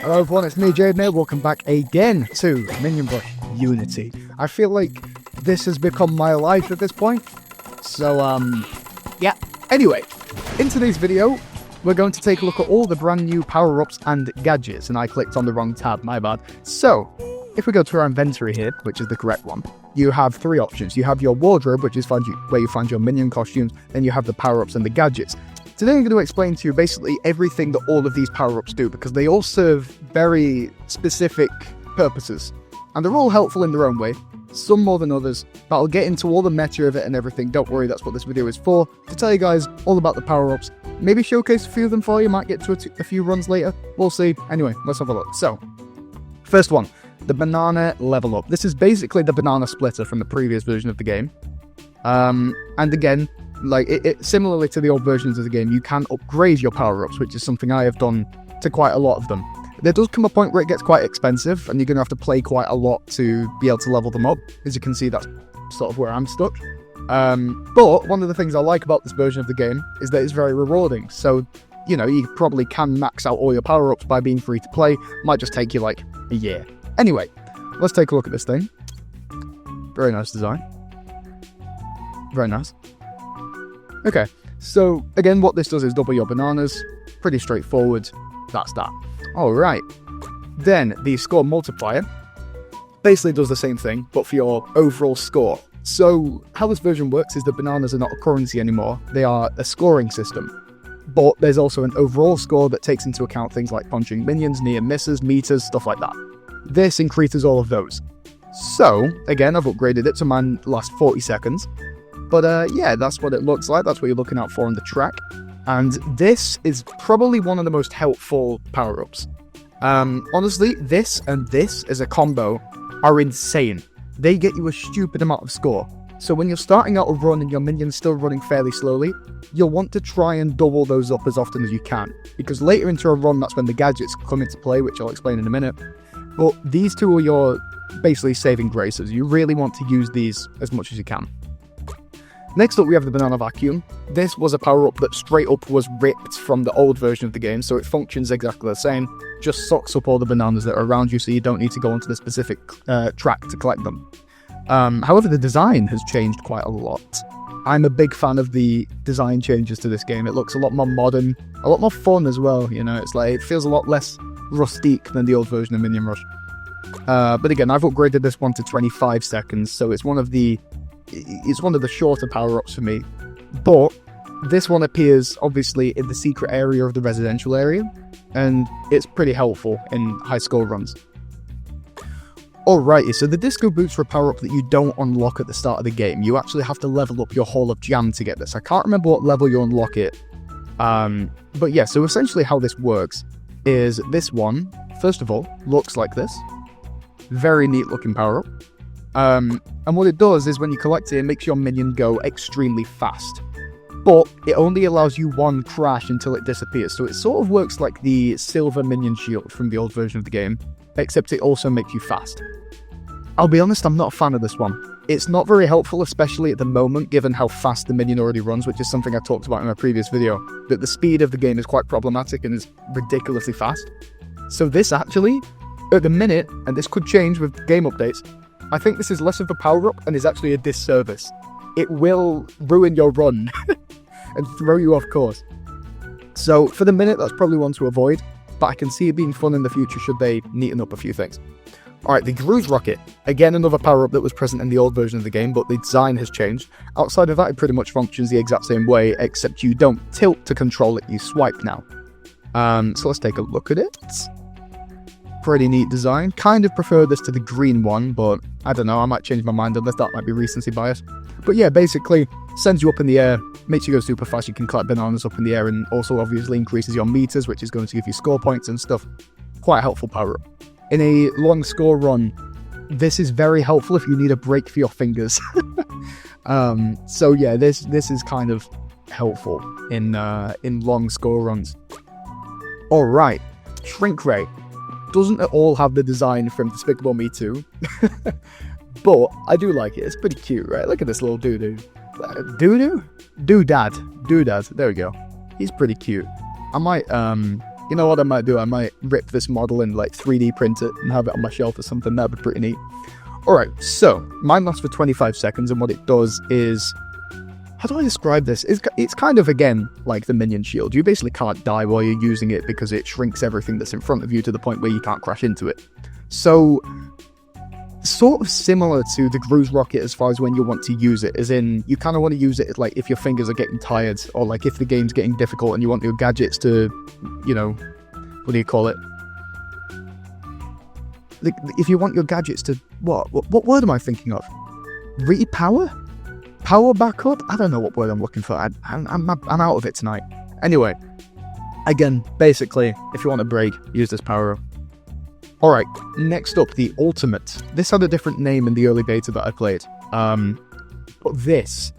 Hello everyone, it's me Jaden here. Welcome back again to Minion Rush Unity. I feel like this has become my life at this point. So, yeah. Anyway, in today's video, we're going to take a look at all the brand new power-ups and gadgets. And I clicked on the wrong tab, my bad. So, if we go to our inventory here, which is the correct one, you have three options. You have your wardrobe, which is where you find your minion costumes. Then you have the power-ups and the gadgets. Today I'm going to explain to you basically everything that all of these power-ups do, because they all serve very specific purposes. And they're all helpful in their own way, some more than others, but I'll get into all the meta of it and everything. Don't worry, that's what this video is for, to tell you guys all about the power-ups. Maybe showcase a few of them for you, might get to a few runs later, we'll see. Anyway, let's have a look. So, first one, the banana level up. This is basically the banana splitter from the previous version of the game. And again, like similarly to the old versions of the game, you can upgrade your power-ups, which is something I have done to quite a lot of them. There does come a point where it gets quite expensive, and you're going to have to play quite a lot to be able to level them up. As you can see, that's sort of where I'm stuck. But one of the things I like about this version of the game is that it's very rewarding. So, you know, you probably can max out all your power-ups by being free to play. Might just take you like a year. Anyway, let's take a look at this thing. Very nice design. Very nice. Okay, so again, what this does is double your bananas. Pretty straightforward. That's that. Alright. Then, the score multiplier basically does the same thing, but for your overall score. So, how this version works is that bananas are not a currency anymore. They are a scoring system. But there's also an overall score that takes into account things like punching minions, near misses, meters, stuff like that. This increases all of those. So, again, I've upgraded it to mine last 40 seconds. But yeah, that's what it looks like. That's what you're looking out for on the track. And this is probably one of the most helpful power-ups. Honestly, this and this as a combo are insane. They get you a stupid amount of score. So when you're starting out a run and your minion's still running fairly slowly, you'll want to try and double those up as often as you can. Because later into a run, that's when the gadgets come into play, which I'll explain in a minute. But these two are your basically saving graces. You really want to use these as much as you can. Next up, we have the banana vacuum. This was a power-up that straight up was ripped from the old version of the game, so it functions exactly the same, just sucks up all the bananas that are around you, so you don't need to go onto the specific track to collect them. However, the design has changed quite a lot. I'm a big fan of the design changes to this game. It looks a lot more modern, a lot more fun as well, you know, it's like, it feels a lot less rustique than the old version of Minion Rush. But again, I've upgraded this one to 25 seconds, so it's one of the shorter power-ups for me, but this one appears obviously in the secret area of the residential area, and it's pretty helpful in high score runs. Alrighty, so the disco boots are a power-up that you don't unlock at the start of the game. You actually have to level up your Hall of Jam to get this. I can't remember what level you unlock it, but yeah, so essentially how this works is this one, first of all, looks like this. Very neat looking power-up. And what it does is when you collect it, it makes your minion go extremely fast. But it only allows you one crash until it disappears, so it sort of works like the silver minion shield from the old version of the game, except it also makes you fast. I'll be honest, I'm not a fan of this one. It's not very helpful, especially at the moment, given how fast the minion already runs, which is something I talked about in my previous video, that the speed of the game is quite problematic and is ridiculously fast. So this actually, at the minute, and this could change with game updates, I think this is less of a power-up and is actually a disservice. It will ruin your run and throw you off course. So for the minute, that's probably one to avoid, but I can see it being fun in the future should they neaten up a few things. Alright, the Cruise Rocket. Again, another power-up that was present in the old version of the game, but the design has changed. Outside of that, it pretty much functions the exact same way, except you don't tilt to control it, you swipe now. So let's take a look at it. Pretty neat design. Kind of prefer this to the green one, but I don't know, I might change my mind on this. That might be recency bias. But yeah, basically, sends you up in the air, makes you go super fast. You can collect bananas up in the air, and also obviously increases your meters, which is going to give you score points and stuff. Quite a helpful power-up. In a long score run, this is very helpful if you need a break for your fingers. So yeah, this is kind of helpful in long score runs. Alright, Shrink Ray. Doesn't at all have the design from Despicable Me 2, but I do like it. It's pretty cute, right? Look at this little doo-doo. Doo-doo? Doodad. Doodad. There we go. He's pretty cute. I might You know what I might do? I might rip this model and like 3D print it and have it on my shelf or something. That'd be pretty neat. Alright, so mine lasts for 25 seconds, and what it does is... How do I describe this? It's kind of, again, like the Minion Shield. You basically can't die while you're using it because it shrinks everything that's in front of you to the point where you can't crash into it. So, sort of similar to the Cruise Rocket as far as when you want to use it, as in, you kind of want to use it like if your fingers are getting tired, or like if the game's getting difficult and you want your gadgets to, you know, what do you call it? If you want your gadgets to, what word am I thinking of? Repower? Power back up? I don't know what word I'm looking for. I'm out of it tonight. Anyway, again, basically, if you want a break, use this power up. Alright, next up, the Ultimate. This had a different name in the early beta that I played. But this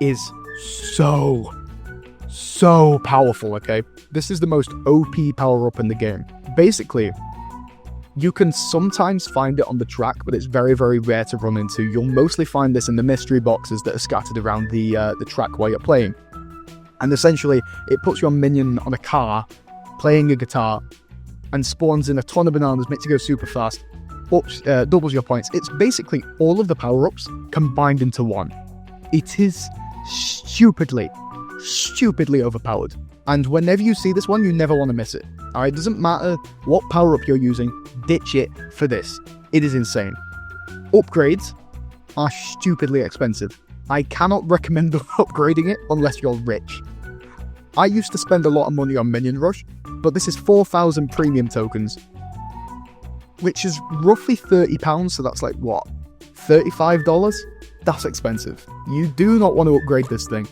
is so powerful, okay? This is the most OP power-up in the game. Basically, you can sometimes find it on the track, but it's very, very rare to run into. You'll mostly find this in the mystery boxes that are scattered around the track while you're playing. And essentially, it puts your minion on a car, playing a guitar, and spawns in a ton of bananas, makes you go super fast, doubles your points. It's basically all of the power-ups combined into one. It is stupidly overpowered. And whenever you see this one, you never want to miss it. Alright, doesn't matter what power-up you're using, ditch it for this. It is insane. Upgrades are stupidly expensive. I cannot recommend upgrading it unless you're rich. I used to spend a lot of money on Minion Rush, but this is 4,000 premium tokens, which is roughly £30, so that's like, what, $35? That's expensive. You do not want to upgrade this thing.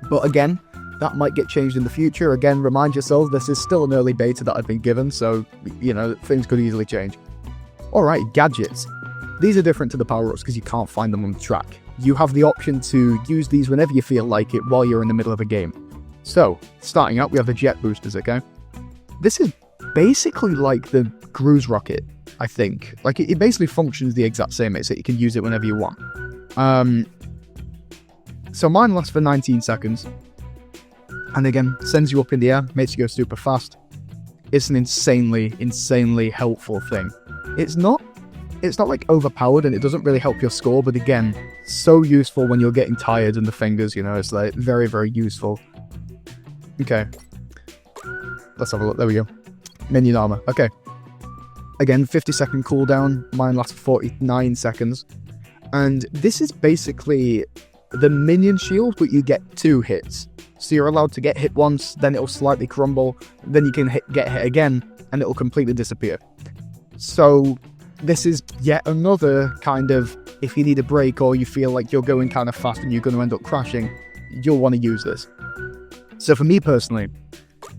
But again, that might get changed in the future. Again, remind yourself, this is still an early beta that I've been given, so, you know, things could easily change. Alright, gadgets. These are different to the power-ups because you can't find them on the track. You have the option to use these whenever you feel like it while you're in the middle of a game. So, starting out, we have the jet boosters, okay? This is basically like the Cruise Rocket, I think. Like, it basically functions the exact same way, so you can use it whenever you want. So mine lasts for 19 seconds. And again, sends you up in the air, makes you go super fast. It's an insanely helpful thing. It's not like overpowered, and it doesn't really help your score, but again, so useful when you're getting tired in the fingers, you know, it's like very, very useful. Okay. Let's have a look. There we go. Minion armor. Okay. Again, 50-second cooldown. Mine lasts 49 seconds. And this is basically the minion shield, but you get 2 hits. So you're allowed to get hit once, then it'll slightly crumble, then you can get hit again, and it'll completely disappear. So this is yet another kind of, if you need a break or you feel like you're going kind of fast and you're going to end up crashing, you'll want to use this. So for me personally,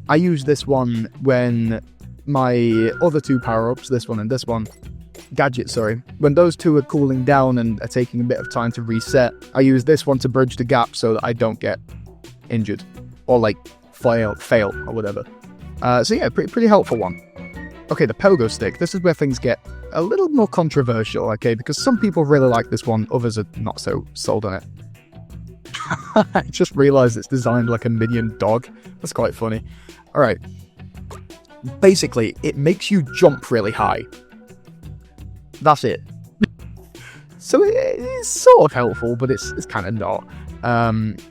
I use this one when my other 2 power-ups, this one and this one, gadgets, sorry, when those 2 are cooling down and are taking a bit of time to reset, I use this one to bridge the gap so that I don't get injured or like fail or whatever. So yeah, pretty helpful one. Okay, the pogo stick. This is where things get a little more controversial, okay, because some people really like this one, others are not so sold on it. I just realized it's designed like a minion dog. That's quite funny. Alright. Basically, it makes you jump really high. That's it. So it's sort of helpful, but it's kind of not.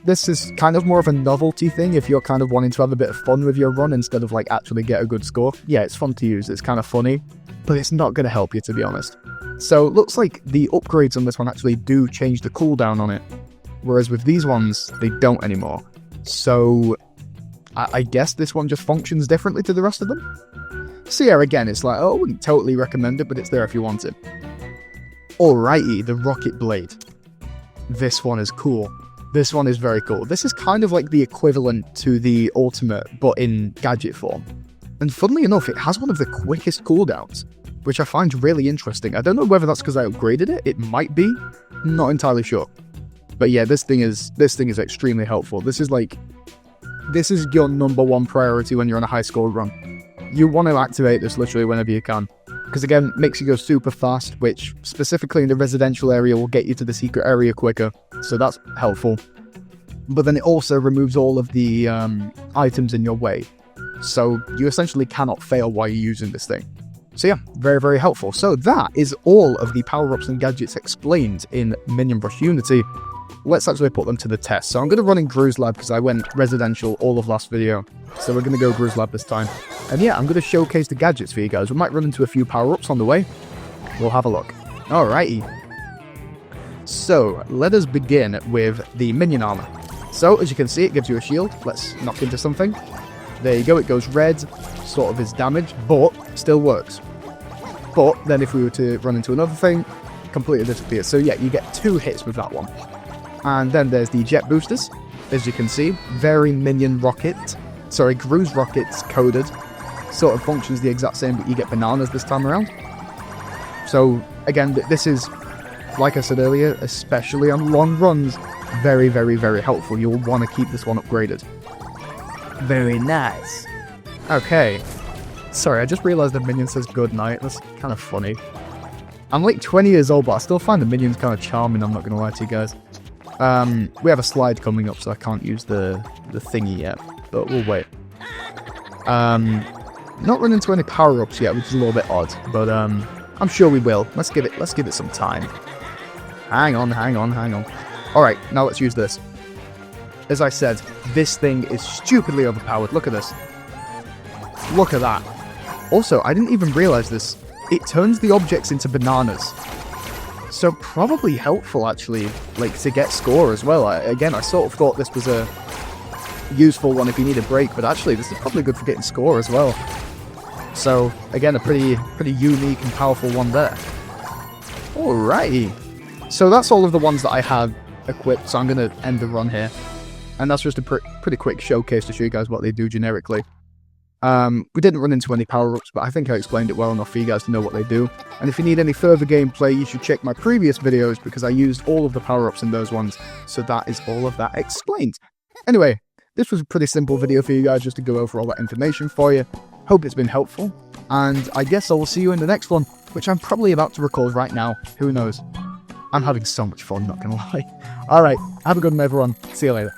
This is kind of more of a novelty thing if you're kind of wanting to have a bit of fun with your run instead of like actually get a good score. Yeah, it's fun to use, it's kind of funny, but it's not going to help you, to be honest. So it looks like the upgrades on this one actually do change the cooldown on it, whereas with these ones, they don't anymore. So I guess this one just functions differently to the rest of them. So yeah, again, it's like, oh, I wouldn't totally recommend it, but it's there if you want it. Alrighty, the Rocket Blade. This one is cool. This one is very cool. This is kind of like the equivalent to the Ultimate, but in gadget form. And funnily enough, it has one of the quickest cooldowns, which I find really interesting. I don't know whether that's because I upgraded it. It might be. Not entirely sure. But yeah, this thing is extremely helpful. This is your number 1 priority when you're on a high score run. You want to activate this literally whenever you can. Because again, it makes you go super fast, which specifically in the residential area will get you to the secret area quicker. So that's helpful. But then it also removes all of the items in your way. So you essentially cannot fail while you're using this thing. So yeah, very, very helpful. So that is all of the power-ups and gadgets explained in Minion Rush Unity. Let's actually put them to the test. So I'm going to run in Gru's Lab because I went residential all of last video. So we're going to go Gru's Lab this time. And yeah, I'm going to showcase the gadgets for you guys. We might run into a few power-ups on the way. We'll have a look. Alrighty. So let us begin with the minion armor. So as you can see, it gives you a shield. Let's knock into something. There you go, it goes red, sort of is damaged, but still works. But then if we were to run into another thing, completely disappears. So yeah, you get 2 hits with that one. And then there's the jet boosters, as you can see. Very Minion Rocket. Sorry, Gru's Rockets coded. Sort of functions the exact same, but you get bananas this time around. So again, this is, like I said earlier, especially on long runs, very, very, very helpful. You'll want to keep this one upgraded. Very nice. Okay. Sorry, I just realized the minion says good night. That's kind of funny. I'm like 20 years old, but I still find the minions kind of charming, I'm not going to lie to you guys. We have a slide coming up, so I can't use the thingy yet, but we'll wait. Not run into any power-ups yet, which is a little bit odd, but I'm sure we will. Let's give it some time. Hang on. Alright, now let's use this. As I said, this thing is stupidly overpowered. Look at this. Look at that. Also, I didn't even realize this. It turns the objects into bananas. So probably helpful, actually, like, to get score as well. Again, I sort of thought this was a useful one if you need a break, but actually, this is probably good for getting score as well. So, again, a pretty unique and powerful one there. Alrighty. So that's all of the ones that I have equipped, so I'm going to end the run here. And that's just a pretty quick showcase to show you guys what they do generically. We didn't run into any power-ups, but I think I explained it well enough for you guys to know what they do. And if you need any further gameplay, you should check my previous videos, because I used all of the power-ups in those ones. So that is all of that explained. Anyway, this was a pretty simple video for you guys, just to go over all that information for you. Hope it's been helpful, and I guess I will see you in the next one, which I'm probably about to record right now. Who knows? I'm having so much fun, not gonna lie. Alright, have a good one, everyone. See you later.